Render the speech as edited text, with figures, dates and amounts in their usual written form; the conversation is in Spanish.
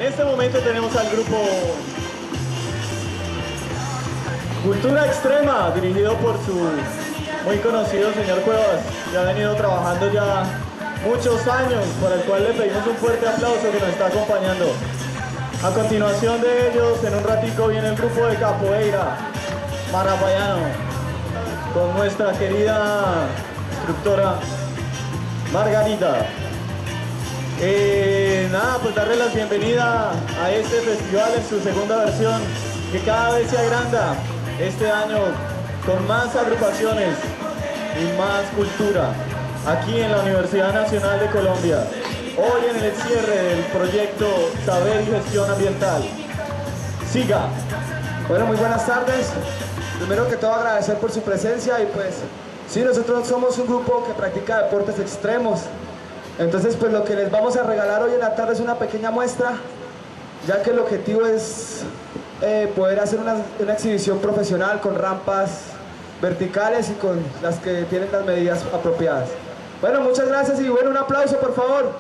este momento tenemos al grupo Cultura Extrema, dirigido por su muy conocido señor Cuevas, que ha venido trabajando ya muchos años, por el cual le pedimos un fuerte aplauso que nos está acompañando. A continuación de ellos, en un ratico viene el grupo de capoeira marapayano, con nuestra querida instructora Margarita. Nada, pues darle la bienvenida a este festival en su segunda versión, que cada vez se agranda este año con más agrupaciones y más cultura aquí en la Universidad Nacional de Colombia. Hoy en el cierre del proyecto Saber y Gestión Ambiental. Siga. Bueno, muy buenas tardes. Primero que todo agradecer por su presencia y pues sí, nosotros somos un grupo que practica deportes extremos. Entonces pues lo que les vamos a regalar hoy en la tarde es una pequeña muestra, ya que el objetivo es poder hacer una exhibición profesional con rampas verticales y con las que tienen las medidas apropiadas. Bueno, muchas gracias y bueno, un aplauso por favor.